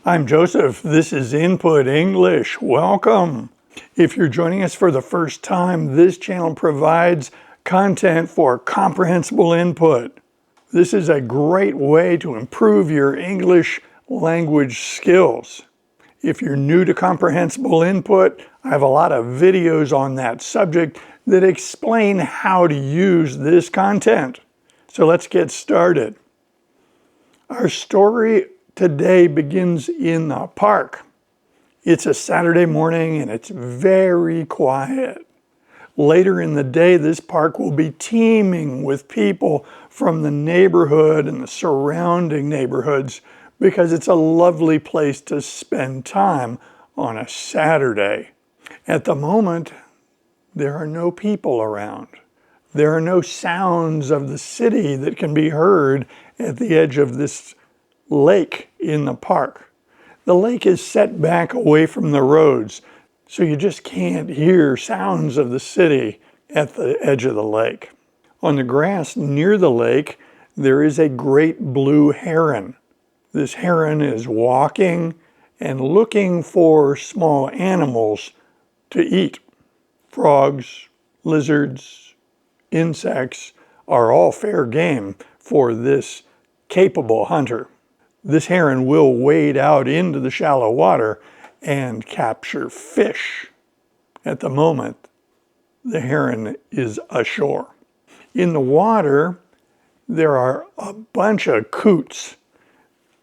I'm Joseph. This is Input English. Welcome. If you're joining us for the first time, this channel provides content for comprehensible input. This is a great way to improve your English language skills. If you're new to comprehensible input, I have a lot of videos on that subject that explain how to use this content. So let's get started. Our story today begins in the park. It's a Saturday morning and it's very quiet. Later in the day, this park will be teeming with people from the neighborhood and the surrounding neighborhoods because it's a lovely place to spend time on a Saturday. At the moment, there are no people around. There are no sounds of the city that can be heard at the edge of this lake in the park. The lake is set back away from the roads, so you just can't hear sounds of the city at the edge of the lake. On the grass near the lake, there is a great blue heron. This heron is walking and looking for small animals to eat. Frogs, lizards, insects are all fair game for this capable hunter. This heron will wade out into the shallow water and capture fish. At the moment, the heron is ashore. In the water, there are a bunch of coots,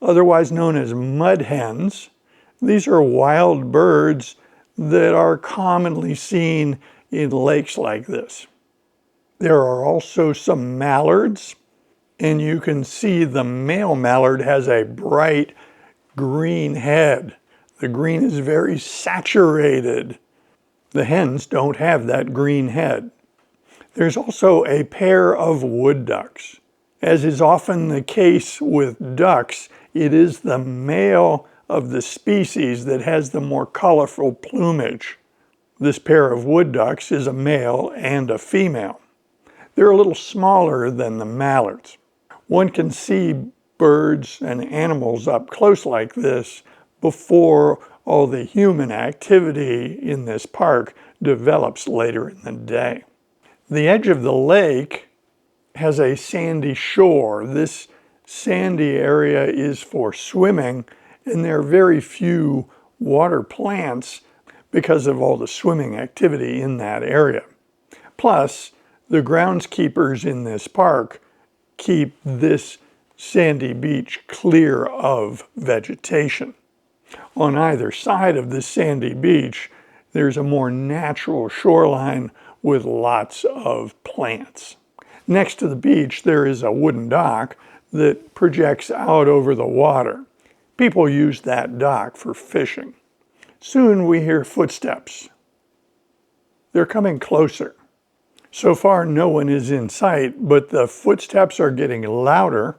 otherwise known as mud hens. These are wild birds that are commonly seen in lakes like this. There are also some mallards, and you can see the male mallard has a bright green head. The green is very saturated. The hens don't have that green head. There's also a pair of wood ducks. As is often the case with ducks, it is the male of the species that has the more colorful plumage. This pair of wood ducks is a male and a female. They're a little smaller than the mallards. One can see birds and animals up close like this before all the human activity in this park develops later in the day. The edge of the lake has a sandy shore. This sandy area is for swimming, and there are very few water plants because of all the swimming activity in that area. Plus, the groundskeepers in this park keep this sandy beach clear of vegetation. On either side of this sandy beach, there's a more natural shoreline with lots of plants. Next to the beach, there is a wooden dock that projects out over the water. People use that dock for fishing. Soon we hear footsteps. They're coming closer. So far, no one is in sight, but the footsteps are getting louder,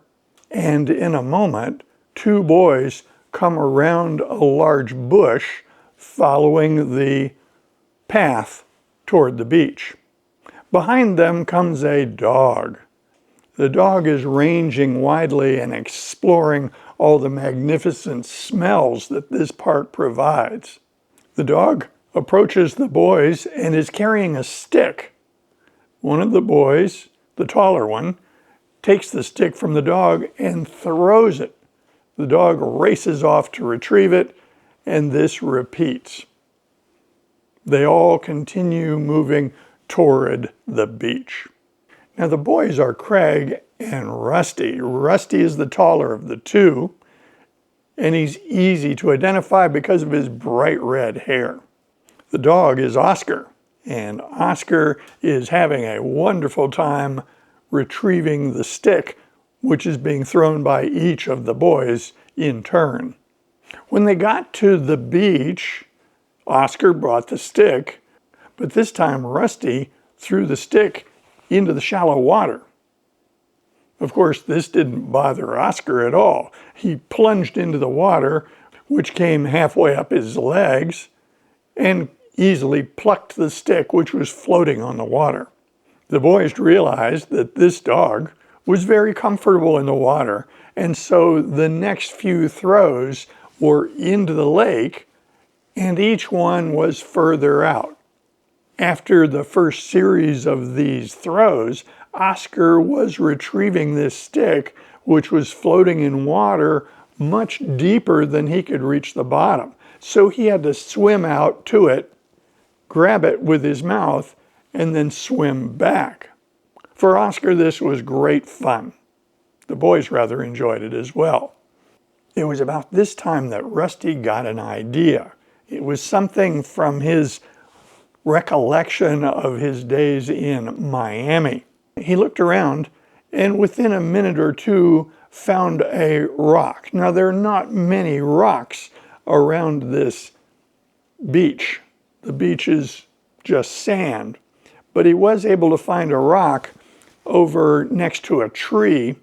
and in a moment, two boys come around a large bush following the path toward the beach. Behind them comes a dog. The dog is ranging widely and exploring all the magnificent smells that this park provides. The dog approaches the boys and is carrying a stick. One of the boys, the taller one, takes the stick from the dog and throws it. The dog races off to retrieve it, and this repeats. They all continue moving toward the beach. Now the boys are Craig and Rusty. Rusty is the taller of the two, and he's easy to identify because of his bright red hair. The dog is Oscar. And Oscar is having a wonderful time retrieving the stick, which is being thrown by each of the boys in turn. When they got to the beach, Oscar brought the stick, but this time Rusty threw the stick into the shallow water. Of course, this didn't bother Oscar at all. He plunged into the water, which came halfway up his legs, and easily plucked the stick which was floating on the water. The boys realized that this dog was very comfortable in the water, and so the next few throws were into the lake, and each one was further out. After the first series of these throws, Oscar was retrieving this stick, which was floating in water much deeper than he could reach the bottom. So he had to swim out to it, grab it with his mouth, and then swim back. For Oscar, this was great fun. The boys rather enjoyed it as well. It was about this time that Rusty got an idea. It was something from his recollection of his days in Miami. He looked around and within a minute or two found a rock. Now, there are not many rocks around this beach. The beach is just sand, but he was able to find a rock over next to a tree,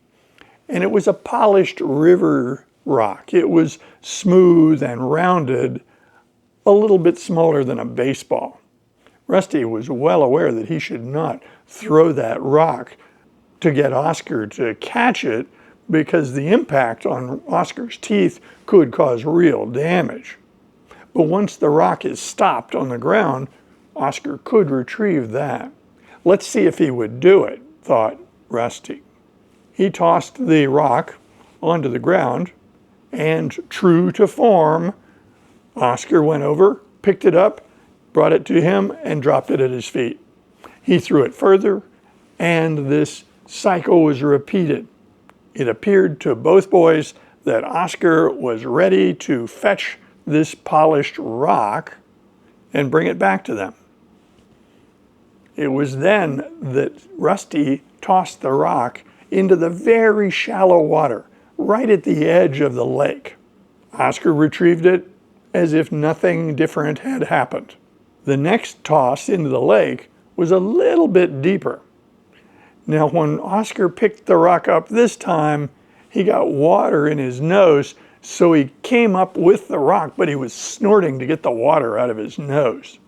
and it was a polished river rock. It was smooth and rounded, a little bit smaller than a baseball. Rusty was well aware that he should not throw that rock to get Oscar to catch it, because the impact on Oscar's teeth could cause real damage. But once the rock is stopped on the ground, Oscar could retrieve that. Let's see if he would do it, thought Rusty. He tossed the rock onto the ground, and true to form, Oscar went over, picked it up, brought it to him, and dropped it at his feet. He threw it further, and this cycle was repeated. It appeared to both boys that Oscar was ready to fetch this polished rock and bring it back to them. It was then that Rusty tossed the rock into the very shallow water, right at the edge of the lake. Oscar retrieved it as if nothing different had happened. The next toss into the lake was a little bit deeper. Now, when Oscar picked the rock up this time, he got water in his nose, so he came up with the rock, but he was snorting to get the water out of his nose.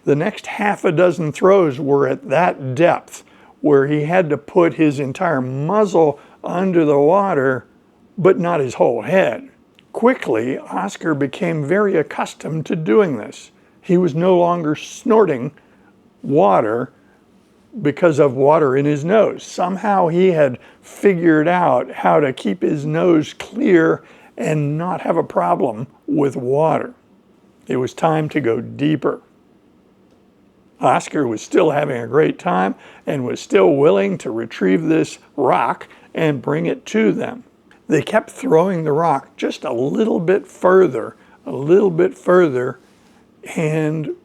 The next half a dozen throws were at that depth, where he had to put his entire muzzle under the water, but not his whole head. Quickly, Oscar became very accustomed to doing this. He was no longer snorting water because of water in his nose. Somehow he had figured out how to keep his nose clear and not have a problem with water. It was time to go deeper. Oscar was still having a great time and was still willing to retrieve this rock and bring it to them. They kept throwing the rock just a little bit further, and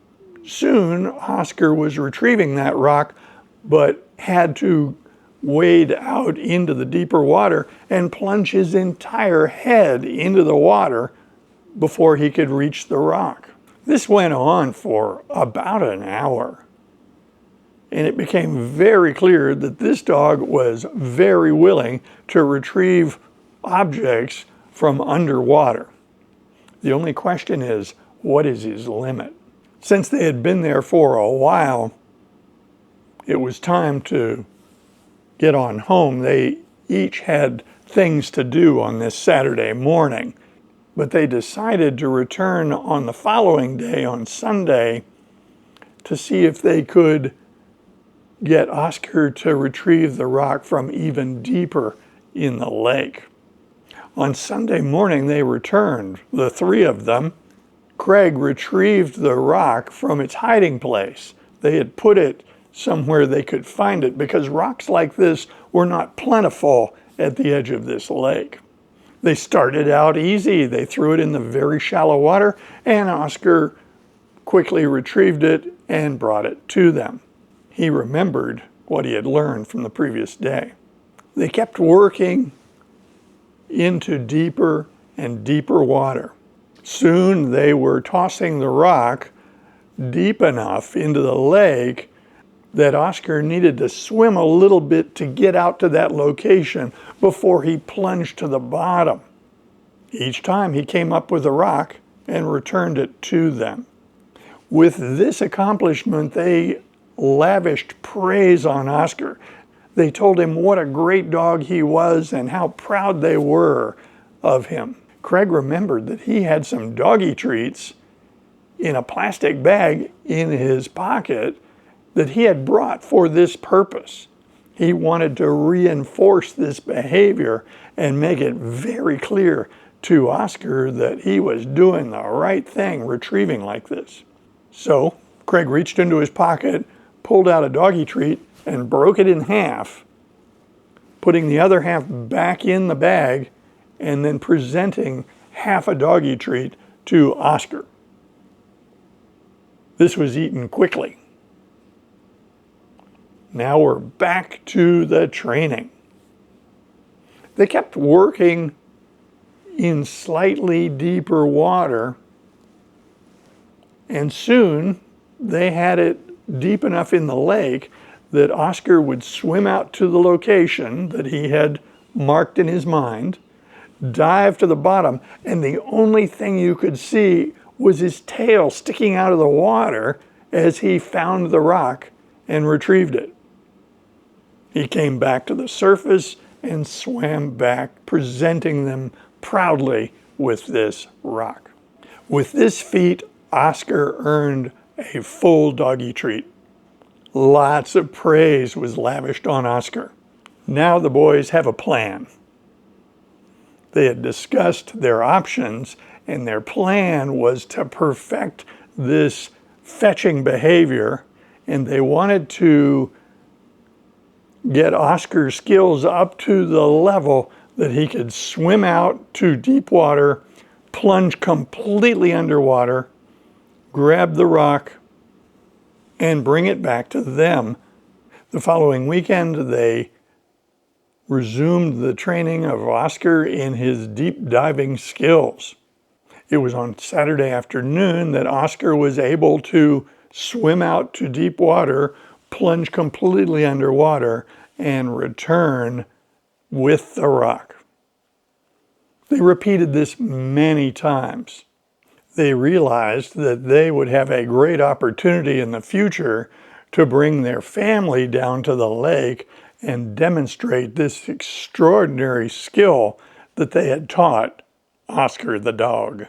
soon Oscar was retrieving that rock, but had to wade out into the deeper water and plunge his entire head into the water before he could reach the rock. This went on for about an hour, and it became very clear that this dog was very willing to retrieve objects from underwater. The only question is, what is his limit? Since they had been there for a while, it was time to get on home. They each had things to do on this Saturday morning, but they decided to return on the following day, on Sunday, to see if they could get Oscar to retrieve the rock from even deeper in the lake. On Sunday morning, they returned, the three of them. Craig retrieved the rock from its hiding place. They had put it somewhere they could find it, because rocks like this were not plentiful at the edge of this lake. They started out easy. They threw it in the very shallow water, and Oscar quickly retrieved it and brought it to them. He remembered what he had learned from the previous day. They kept working into deeper and deeper water. Soon they were tossing the rock deep enough into the lake that Oscar needed to swim a little bit to get out to that location before he plunged to the bottom. Each time he came up with a rock and returned it to them. With this accomplishment, they lavished praise on Oscar. They told him what a great dog he was and how proud they were of him. Craig remembered that he had some doggy treats in a plastic bag in his pocket that he had brought for this purpose. He wanted to reinforce this behavior and make it very clear to Oscar that he was doing the right thing retrieving like this. So Craig reached into his pocket, pulled out a doggy treat, and broke it in half, putting the other half back in the bag and then presenting half a doggy treat to Oscar. This was eaten quickly. Now we're back to the training. They kept working in slightly deeper water, and soon they had it deep enough in the lake that Oscar would swim out to the location that he had marked in his mind, dive to the bottom, and the only thing you could see was his tail sticking out of the water as he found the rock and retrieved it. He came back to the surface and swam back, presenting them proudly with this rock. With this feat, Oscar earned a full doggy treat. Lots of praise was lavished on Oscar. Now the boys have a plan. They had discussed their options, and their plan was to perfect this fetching behavior, and they wanted to get Oscar's skills up to the level that he could swim out to deep water, plunge completely underwater, grab the rock, and bring it back to them. The following weekend, they resumed the training of Oscar in his deep diving skills. It was on Saturday afternoon that Oscar was able to swim out to deep water, plunge completely underwater, and return with the rock. They repeated this many times. They realized that they would have a great opportunity in the future to bring their family down to the lake and demonstrate this extraordinary skill that they had taught Oscar the dog.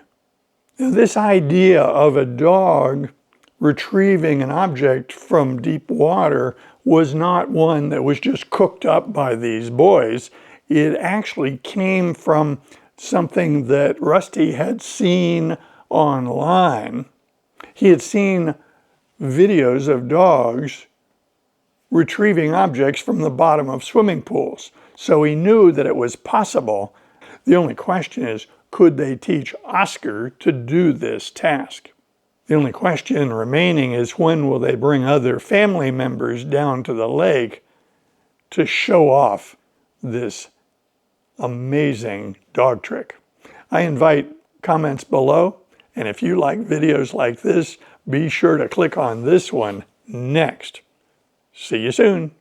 Now, this idea of a dog retrieving an object from deep water was not one that was just cooked up by these boys. It actually came from something that Rusty had seen online. He had seen videos of dogs retrieving objects from the bottom of swimming pools. So he knew that it was possible. The only question is, could they teach Oscar to do this task? The only question remaining is, when will they bring other family members down to the lake to show off this amazing dog trick? I invite comments below, and if you like videos like this, be sure to click on this one next. See you soon.